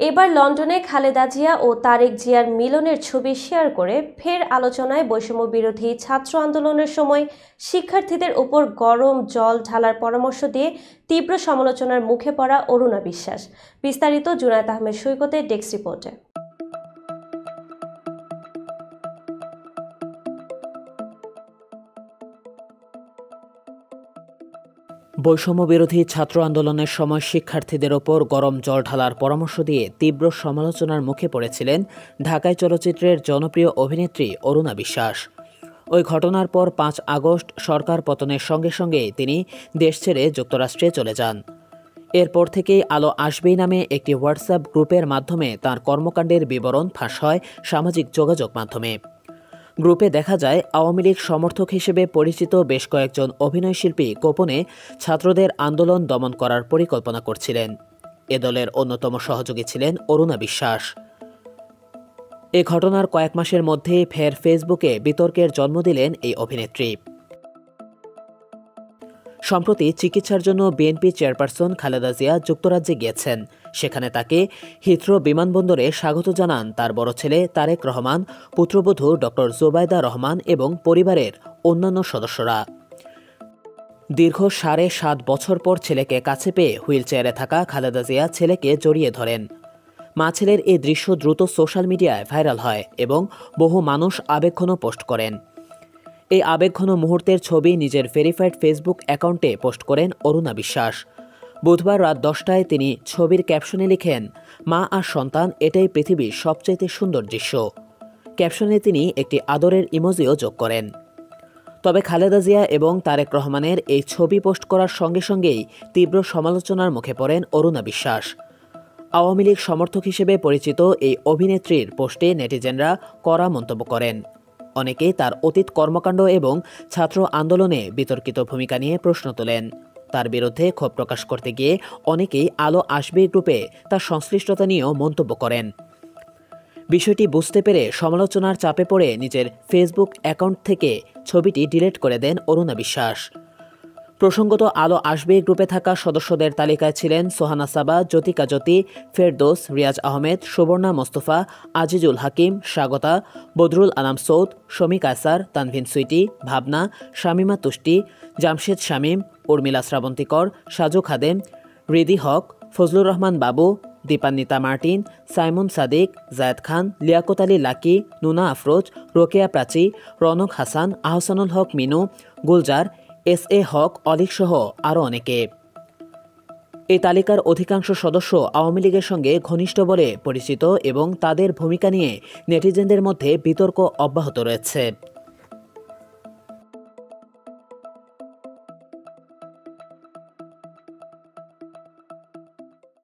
এবার লন্ডনে খালেদা জিয়া ও তারেক জিয়ার মিলনের ছবি শেয়ার করে ফের আলোচনায় বৈষম্য বিরোধী ছাত্র আন্দোলনের সময় শিক্ষার্থীদের উপর গরম জল ঢালার পরামর্শ দিয়ে তীব্র সমালোচনার মুখে পড়া অরুণা বিশ্বাস। বিস্তারিত জুনায়েদ আহমেদ সৈকতের ডেস্ক রিপোর্টে। বৈষম্য বিরোধী ছাত্র আন্দোলনের সময় শিক্ষার্থীদের ওপর গরম জল ঢালার পরামর্শ দিয়ে তীব্র সমালোচনার মুখে পড়েছিলেন ঢাকাই চলচ্চিত্রের জনপ্রিয় অভিনেত্রী অরুণা বিশ্বাস। ওই ঘটনার পর 5 আগস্ট সরকার পতনের সঙ্গে সঙ্গে তিনি দেশ ছেড়ে যুক্তরাষ্ট্রে চলে যান। এরপর থেকেই আলো আসবেই নামে একটি হোয়াটসঅ্যাপ গ্রুপের মাধ্যমে তার কর্মকাণ্ডের বিবরণ ফাঁস হয় সামাজিক যোগাযোগ মাধ্যমে। গ্রুপে দেখা যায় আওয়ামী লীগ সমর্থক হিসেবে পরিচিত বেশ কয়েকজন অভিনয়শিল্পী গোপনে ছাত্রদের আন্দোলন দমন করার পরিকল্পনা করছিলেন। এ দলের অন্যতম সহযোগী ছিলেন অরুণা বিশ্বাস। এ ঘটনার কয়েক মাসের মধ্যেই ফের ফেসবুকে বিতর্কের জন্ম দিলেন এই অভিনেত্রী। সম্প্রতি চিকিৎসার জন্য বিএনপি চেয়ারপারসন খালেদা জিয়া যুক্তরাজ্যে গিয়েছেন। সেখানে তাকে হিথ্রো বিমানবন্দরে স্বাগত জানান তার বড় ছেলে তারেক রহমান, পুত্রবধূ ডক্টর জোবায়দা রহমান এবং পরিবারের অন্যান্য সদস্যরা। দীর্ঘ 7.5 বছর পর ছেলেকে কাছে পেয়ে হুইলচেয়ারে থাকা খালেদা জিয়া ছেলেকে জড়িয়ে ধরেন। মা ছেলের এই দৃশ্য দ্রুত সোশ্যাল মিডিয়ায় ভাইরাল হয় এবং বহু মানুষ আবেগঘন পোস্ট করেন। এই আবেগঘন মুহূর্তের ছবি নিজের ভেরিফাইড ফেসবুক অ্যাকাউন্টে পোস্ট করেন অরুণা বিশ্বাস। বুধবার রাত 10টায় তিনি ছবির ক্যাপশনে লিখেন, মা আর সন্তান, এটাই পৃথিবীর সবচেয়ে সুন্দর দৃশ্য। ক্যাপশনে তিনি একটি আদরের ইমোজিও যোগ করেন। তবে খালেদা জিয়া এবং তারেক রহমানের এই ছবি পোস্ট করার সঙ্গে সঙ্গেই তীব্র সমালোচনার মুখে পড়েন অরুণা বিশ্বাস। আওয়ামী লীগ সমর্থক হিসেবে পরিচিত এই অভিনেত্রীর পোস্টে নেটিজেনরা কড়া মন্তব্য করেন। অনেকেই তার অতীত কর্মকাণ্ড এবং ছাত্র আন্দোলনে বিতর্কিত ভূমিকা নিয়ে প্রশ্ন তোলেন। তার বিরুদ্ধে ক্ষোভ প্রকাশ করতে গিয়ে অনেকেই আলো আসবে গ্রুপে তার সংশ্লিষ্টতা নিয়েও মন্তব্য করেন। বিষয়টি বুঝতে পেরে সমালোচনার চাপে পড়ে নিজের ফেসবুক অ্যাকাউন্ট থেকে ছবিটি ডিলিট করে দেন অরুণা বিশ্বাস। প্রসঙ্গত আলো আসবে গ্রুপে থাকা সদস্যদের তালিকায় ছিলেন সোহানা সাবা, জ্যোতিকা জ্যোতি, ফেরদৌস, রিয়াজ আহমেদ, সুবর্ণা মোস্তফা, আজিজুল হাকিম, স্বাগতা, বদরুল আনাম সৌদ, শমী কায়সার, তানভিন সুইটি, ভাবনা, শামিমা তুষ্টি, জামশেদ শামীম, উর্মিলা শ্রাবন্তীকর, সাজু খাদেম, রিদি হক, ফজলুর রহমান বাবু, Dipanwita Martin, Simon Sadiq, Zayed Khan, Liaquat Ali lucky, নুনা Afroz, Rokeya Prachi, Raunak Hasan, Ahsanul হক মিনু, গুলজার, এস.এ. হক, অলিক সহ আরও অনেকে। এই তালিকার অধিকাংশ সদস্য আওয়ামী লীগের সঙ্গে ঘনিষ্ঠ বলে পরিচিত এবং তাদের ভূমিকা নিয়ে নেটিজেনদের মধ্যে বিতর্ক অব্যাহত রয়েছে।